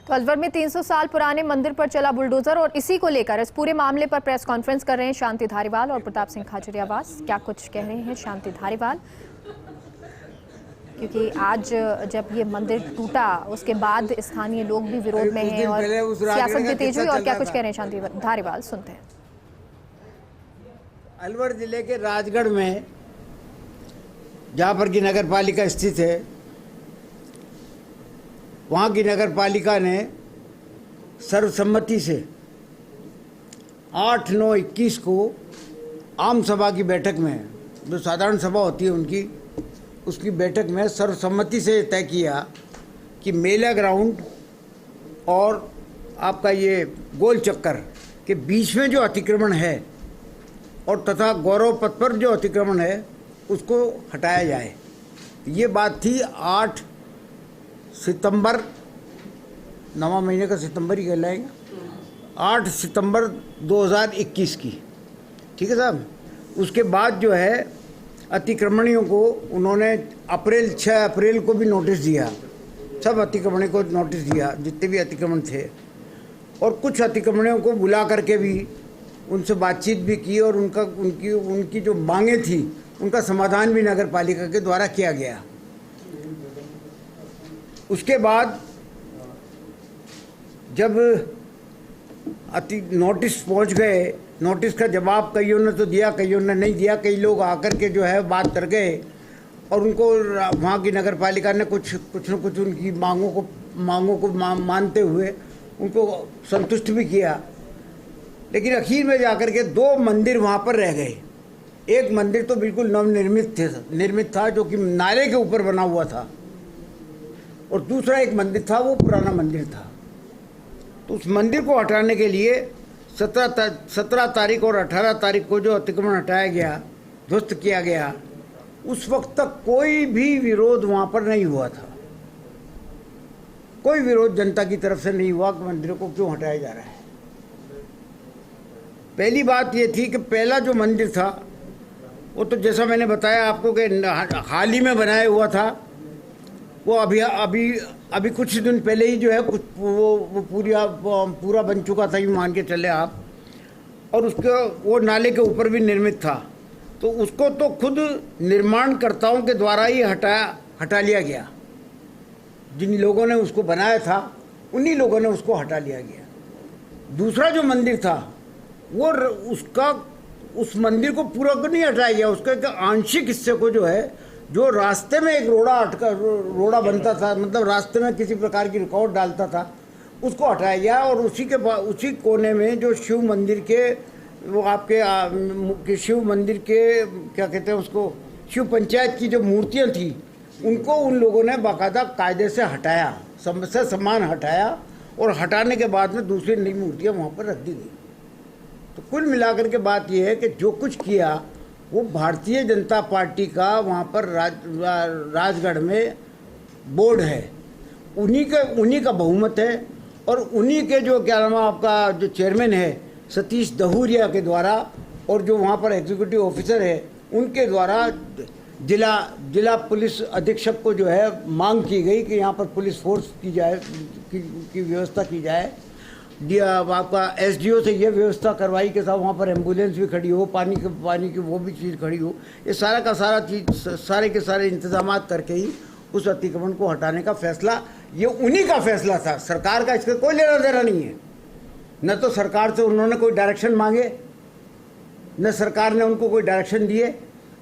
तो अलवर में 300 साल पुराने मंदिर पर चला बुलडोजर और इसी को लेकर इस पूरे मामले पर प्रेस कॉन्फ्रेंस कर रहे हैं शांति धारीवाल और प्रताप सिंह खाचरियावास। क्या कुछ कह रहे हैं शांति धारीवाल, क्योंकि आज जब ये मंदिर टूटा उसके बाद स्थानीय लोग भी विरोध में हैं और सियासत भी तेज हुई। और क्या कुछ कह रहे हैं शांति धारीवाल, सुनते हैं। अलवर जिले के राजगढ़ में जहाँ पर की नगर पालिका स्थित है, वहाँ की नगर पालिका ने सर्वसम्मति से 8/9/21 को आम सभा की बैठक में, जो साधारण सभा होती है उनकी, उसकी बैठक में सर्वसम्मति से तय किया कि मेला ग्राउंड और आपका ये गोल चक्कर के बीच में जो अतिक्रमण है और तथा गौरव पथ पर जो अतिक्रमण है उसको हटाया जाए। ये बात थी 8 सितंबर, 9वां महीने का सितंबर ही कहलाएगा, 8 सितंबर 2021 की, ठीक है साहब। उसके बाद जो है अतिक्रमणियों को उन्होंने 6 अप्रैल को भी नोटिस दिया, सब अतिक्रमणियों को नोटिस दिया जितने भी अतिक्रमण थे, और कुछ अतिक्रमणियों को बुला करके भी उनसे बातचीत भी की और उनकी जो मांगे थी उनका समाधान भी नगर पालिका के द्वारा किया गया। उसके बाद जब नोटिस पहुंच गए, नोटिस का जवाब कईयों ने तो दिया, कईयों ने नहीं दिया। कई लोग आकर के जो है बात कर गए और उनको वहाँ की नगर पालिका ने कुछ न कुछ उनकी मांगों को मानते हुए उनको संतुष्ट भी किया। लेकिन आखिर में जाकर के 2 मंदिर वहाँ पर रह गए। एक मंदिर तो बिल्कुल नवनिर्मित था जो कि नाले के ऊपर बना हुआ था, और दूसरा एक मंदिर था वो पुराना मंदिर था। तो उस मंदिर को हटाने के लिए 17 तारीख और 18 तारीख को जो अतिक्रमण हटाया गया, ध्वस्त किया गया, उस वक्त तक कोई भी विरोध वहाँ पर नहीं हुआ था। कोई विरोध जनता की तरफ से नहीं हुआ कि मंदिरों को क्यों हटाया जा रहा है। पहली बात ये थी कि पहला जो मंदिर था वो तो जैसा मैंने बताया आपको कि हाल ही में बनाया हुआ था। वो अभी कुछ दिन पहले ही जो है कुछ वो पूरा बन चुका था, यूँ मान के चले आप। और उसके वो नाले के ऊपर भी निर्मित था, तो उसको तो खुद निर्माणकर्ताओं के द्वारा ही हटा लिया गया। जिन लोगों ने उसको बनाया था उन्हीं लोगों ने उसको हटा लिया गया। दूसरा जो मंदिर था वो उस मंदिर को पूरा को नहीं हटाया गया, उसका एक आंशिक हिस्से को जो है, जो रास्ते में एक रोड़ा बनता था, मतलब रास्ते में किसी प्रकार की रुकावट डालता था, उसको हटाया गया। और उसी कोने में जो शिव मंदिर के वो आपके शिव मंदिर के क्या कहते हैं उसको, शिव पंचायत की जो मूर्तियाँ थी उनको उन लोगों ने बाकायदा कायदे से हटाया, सबसे सम्मान हटाया, और हटाने के बाद में दूसरी नई मूर्तियाँ वहाँ पर रख दी गई। तो कुल मिलाकर के बात यह है कि जो कुछ किया वो भारतीय जनता पार्टी का वहाँ पर राजगढ़ में बोर्ड है, उन्हीं का बहुमत है, और उन्हीं के जो क्या नाम आपका जो चेयरमैन है सतीश दहूरिया के द्वारा, और जो वहाँ पर एग्जीक्यूटिव ऑफिसर है उनके द्वारा जिला पुलिस अधीक्षक को जो है मांग की गई कि यहाँ पर पुलिस फोर्स की जाए, की व्यवस्था की जाए। आपका एसडीओ से ये व्यवस्था करवाई कि साहब वहाँ पर एम्बुलेंस भी खड़ी हो, पानी की वो भी चीज़ खड़ी हो। ये सारा का सारा चीज़, सारे के सारे इंतजाम करके ही उस अतिक्रमण को हटाने का फैसला, ये उन्हीं का फैसला था, सरकार का इसका कोई लेना देना नहीं है। न तो सरकार से उन्होंने कोई डायरेक्शन मांगे, न सरकार ने उनको कोई डायरेक्शन दिए।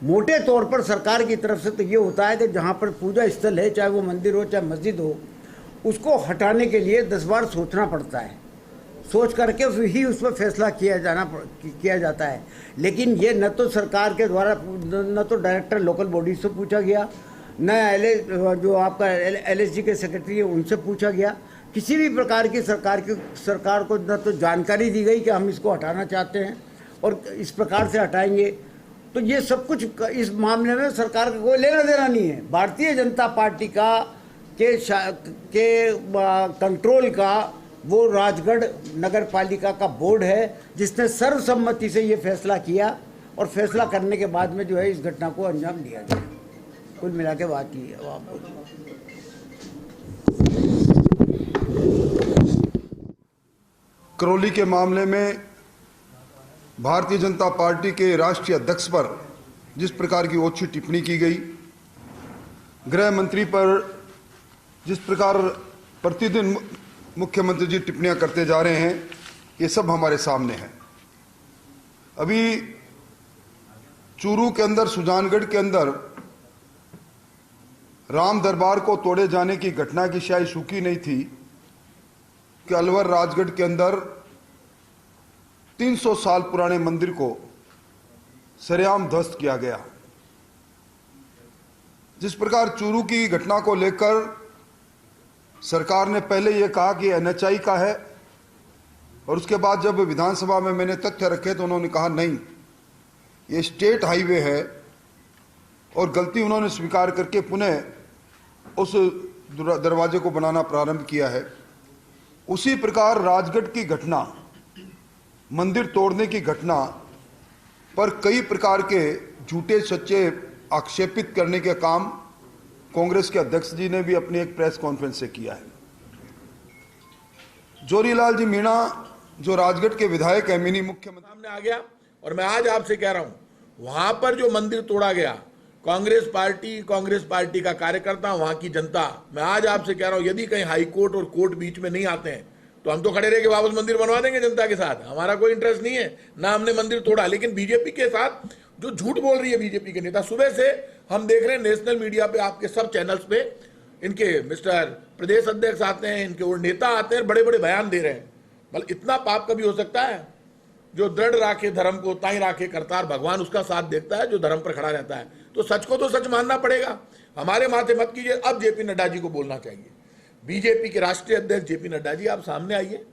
मोटे तौर पर सरकार की तरफ से तो ये होता है कि जहाँ पर पूजा स्थल है, चाहे वो मंदिर हो चाहे मस्जिद हो, उसको हटाने के लिए 10 बार सोचना पड़ता है, सोच करके ही उस पर फैसला किया जाता है। लेकिन ये न तो सरकार के द्वारा, न तो डायरेक्टर लोकल बॉडी से पूछा गया, न जो आपका LSG के सेक्रेटरी है उनसे पूछा गया। किसी भी प्रकार की सरकार को न तो जानकारी दी गई कि हम इसको हटाना चाहते हैं और इस प्रकार से हटाएंगे। तो ये सब कुछ इस मामले में सरकार का कोई लेना देना नहीं है। भारतीय जनता पार्टी के कंट्रोल का वो राजगढ़ नगर पालिका का बोर्ड है, जिसने सर्वसम्मति से ये फैसला किया, और फैसला करने के बाद में जो है इस घटना को अंजाम दिया गया। कुल मिला के बात ही है। करौली के मामले में भारतीय जनता पार्टी के राष्ट्रीय अध्यक्ष पर जिस प्रकार की ओछी टिप्पणी की गई, गृह मंत्री पर जिस प्रकार प्रतिदिन मुख्यमंत्री जी टिप्पणियां करते जा रहे हैं, ये सब हमारे सामने है। अभी चूरू के अंदर, सुजानगढ़ के अंदर राम दरबार को तोड़े जाने की घटना की शायद सूखी नहीं थी कि अलवर राजगढ़ के अंदर 300 साल पुराने मंदिर को सरेआम ध्वस्त किया गया। जिस प्रकार चूरू की घटना को लेकर सरकार ने पहले यह कहा कि एनएचआई का है, और उसके बाद जब विधानसभा में मैंने तथ्य रखे तो उन्होंने कहा नहीं, ये स्टेट हाईवे है, और गलती उन्होंने स्वीकार करके पुनः उस दरवाजे को बनाना प्रारंभ किया है। उसी प्रकार राजगढ़ की घटना, मंदिर तोड़ने की घटना पर कई प्रकार के झूठे सच्चे आक्षेपित करने के काम कांग्रेस के अध्यक्ष जी ने भी अपनी एक प्रेस कॉन्फ्रेंस से किया है। जोरीलाल जी मीणा जो राजगढ़ के विधायक है, मिनी मुख्यमंत्री सामने आ गया, और मैं आज आपसे कह रहा हूं, वहां पर जो मंदिर तोड़ा गया, कांग्रेस पार्टी का कार्यकर्ता, वहां की जनता, मैं आज आपसे कह रहा हूं, यदि कहीं हाई कोर्ट और कोर्ट बीच में नहीं आते हैं तो हम तो खड़े रह के वापस मंदिर बनवा देंगे जनता के साथ। हमारा कोई इंटरेस्ट नहीं है, ना हमने मंदिर तोड़ा। लेकिन बीजेपी के साथ जो झूठ बोल रही है बीजेपी के नेता, सुबह से हम देख रहे हैं नेशनल मीडिया पे, आपके सब चैनल्स पे इनके मिस्टर प्रदेश अध्यक्ष आते हैं, इनके और नेता आते हैं, बड़े बड़े बयान दे रहे हैं। मतलब इतना पाप कभी हो सकता है? जो दृढ़ राखे धर्म को ताई राखे करतार, भगवान उसका साथ देखता है जो धर्म पर खड़ा रहता है। तो सच को तो सच मानना पड़ेगा, हमारे माथे मत कीजिए। अब जेपी नड्डा जी को बोलना चाहिए, बीजेपी के राष्ट्रीय अध्यक्ष जेपी नड्डा जी, आप सामने आइए।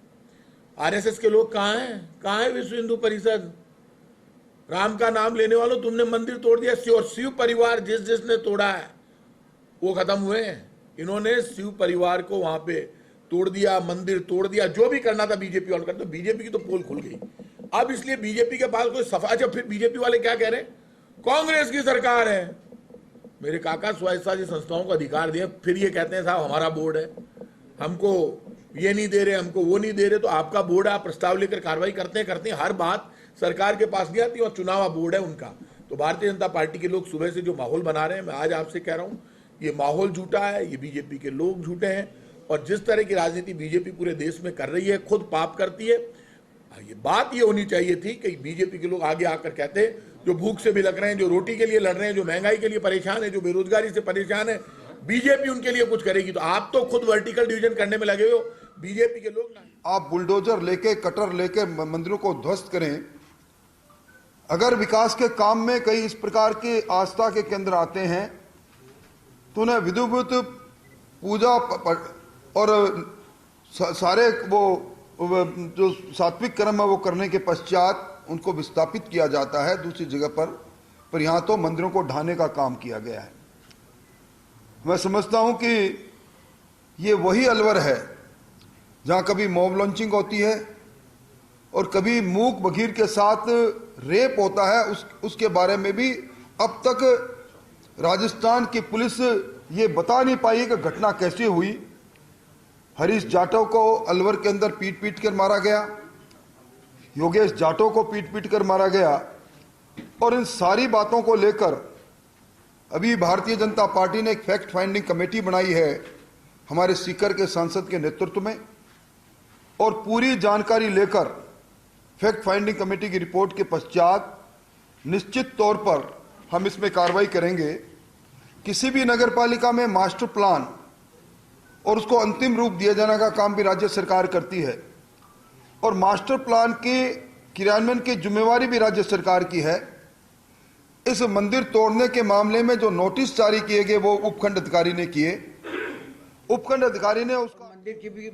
आरएसएस के लोग कहाँ हैं? कहाँ है विश्व हिंदू परिषद? राम का नाम लेने वालों, तुमने मंदिर तोड़ दिया। शिव परिवार जिसने तोड़ा है वो खत्म हुए हैं। इन्होंने शिव परिवार को वहां पे तोड़ दिया, मंदिर तोड़ दिया, जो भी करना था बीजेपी वालों कर। तो बीजेपी की तो पोल खुल गई अब, इसलिए बीजेपी के पास कोई सफा। अच्छा, फिर बीजेपी वाले क्या कह रहे हैं? कांग्रेस की सरकार है। मेरे काका स्वयंसेवी संस्थाओं को अधिकार दिए, फिर ये कहते हैं साहब हमारा बोर्ड है, हमको ये नहीं दे रहे, हमको वो नहीं दे रहे। तो आपका बोर्ड है, आप प्रस्ताव लेकर कार्रवाई करते हैं, हर बात सरकार के पास नहीं आती, और चुनाव बोर्ड है उनका। तो भारतीय जनता पार्टी के लोग सुबह से जो माहौल बना रहे हैं, मैं आज आपसे कह रहा हूं, ये माहौल झूठा है, ये बीजेपी के लोग झूठे हैं। और जिस तरह की राजनीति बीजेपी पूरे देश में कर रही है, खुद पाप करती है। ये बात ये होनी चाहिए थी कि बीजेपी के लोग आगे आकर कहते, जो भूख से बिलक रहे हैं, जो रोटी के लिए लड़ रहे हैं, जो महंगाई के लिए परेशान है, जो बेरोजगारी से परेशान है, बीजेपी उनके लिए कुछ करेगी। तो आप तो खुद वर्टिकल डिवीजन करने में लगे हो, बीजेपी के लोग ना। आप बुलडोजर लेके, कटर लेके मंदिरों को ध्वस्त करें। अगर विकास के काम में कई इस प्रकार के आस्था के केंद्र आते हैं तो उन्हें विधिवत पूजा और सारे वो जो सात्विक कर्म है वो करने के पश्चात उनको विस्थापित किया जाता है दूसरी जगह पर यहां तो मंदिरों को ढाने का काम किया गया है। मैं समझता हूं कि ये वही अलवर है जहां कभी मॉब लॉन्चिंग होती है और कभी मूक बघीर के साथ रेप होता है। उसके बारे में भी अब तक राजस्थान की पुलिस ये बता नहीं पाई कि घटना कैसे हुई। हरीश जाटव को अलवर के अंदर पीट पीट कर मारा गया, योगेश जाटव को पीट पीट कर मारा गया, और इन सारी बातों को लेकर अभी भारतीय जनता पार्टी ने एक फैक्ट फाइंडिंग कमेटी बनाई है हमारे सीकर के सांसद के नेतृत्व में, और पूरी जानकारी लेकर फैक्ट फाइंडिंग कमेटी की रिपोर्ट के पश्चात निश्चित तौर पर हम इसमें कार्रवाई करेंगे। किसी भी नगर पालिका में मास्टर प्लान और उसको अंतिम रूप दिए जाने का काम भी राज्य सरकार करती है, और मास्टर प्लान के क्रियान्वयन की जिम्मेवारी भी राज्य सरकार की है। इस मंदिर तोड़ने के मामले में जो नोटिस जारी किए गए वो उपखंड अधिकारी ने किए। उपखंड अधिकारी ने उसका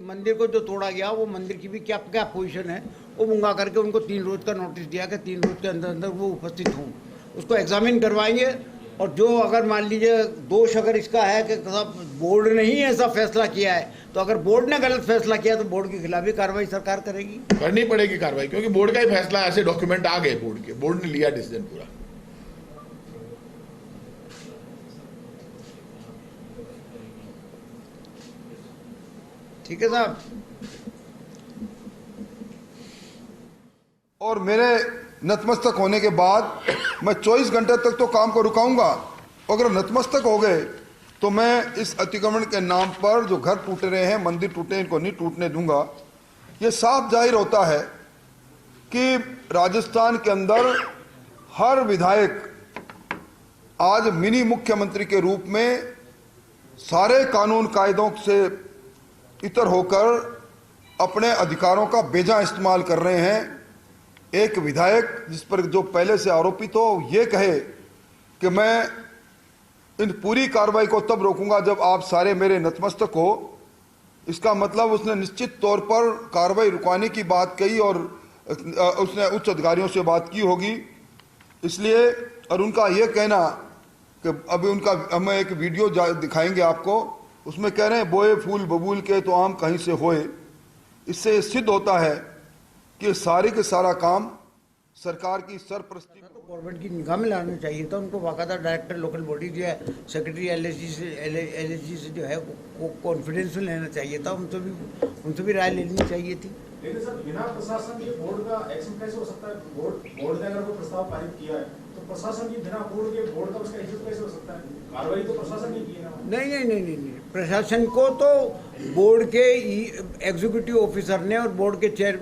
मंदिर को जो तोड़ा गया वो मंदिर की भी क्या क्या पोजीशन है वो मंगा करके उनको 3 रोज का नोटिस दिया कि 3 रोज के अंदर अंदर वो उपस्थित हों, उसको एग्जामिन करवाएंगे। और जो अगर मान लीजिए दोष अगर इसका है कि बोर्ड ने ही ऐसा फैसला किया है, तो अगर बोर्ड ने गलत फैसला किया तो बोर्ड के खिलाफ भी कार्रवाई सरकार करेगी, करनी पड़ेगी कार्रवाई, क्योंकि बोर्ड का ही फैसला, ऐसे डॉक्यूमेंट आ गए बोर्ड के, बोर्ड ने लिया डिसीजन पूरा। ठीक है साहब। और मेरे नतमस्तक होने के बाद मैं 24 घंटे तक तो काम को रुकाऊंगा। अगर नतमस्तक हो गए तो मैं इस अतिक्रमण के नाम पर जो घर टूट रहे हैं, मंदिर टूटे, इनको नहीं टूटने दूंगा। ये साफ जाहिर होता है कि राजस्थान के अंदर हर विधायक आज मिनी मुख्यमंत्री के रूप में सारे कानून कायदों से इतर होकर अपने अधिकारों का बेजा इस्तेमाल कर रहे हैं। एक विधायक जिस पर जो पहले से आरोपित हो ये कहे कि मैं इन पूरी कार्रवाई को तब रोकूंगा जब आप सारे मेरे नतमस्तक हो, इसका मतलब उसने निश्चित तौर पर कार्रवाई रुकवाने की बात कही और उसने उच्च अधिकारियों से बात की होगी। इसलिए और उनका यह कहना कि अभी उनका हम एक वीडियो दिखाएंगे आपको, उसमें कह रहे हैं बोए फूल बबूल के तो आम कहीं से होए। इससे सिद्ध होता है कि सारे के सारा काम सरकार की सरपरस्ती तो गवर्नमेंट की निगाह में लाना चाहिए था। उनको बाकायदा डायरेक्टर लोकल बॉडी जो है, सेक्रेटरी एलएसजी से जो है वो कॉन्फिडेंस में लेना चाहिए था। उनसे भी राय लेनी चाहिए थी। लेकिन सर बिना प्रशासन के बोर्ड का एक्शन कैसे हो सकता है? बोर्ड ने अगर कोई प्रस्ताव पारित किया है तो प्रशासन की बिना बोर्ड का उसका एक्शन कैसे हो सकता है? कार्रवाई तो प्रशासन ने की है ना। नहीं, प्रशासन को तो बोर्ड के एग्जीक्यूटिव ऑफिसर ने और बोर्ड के चेयर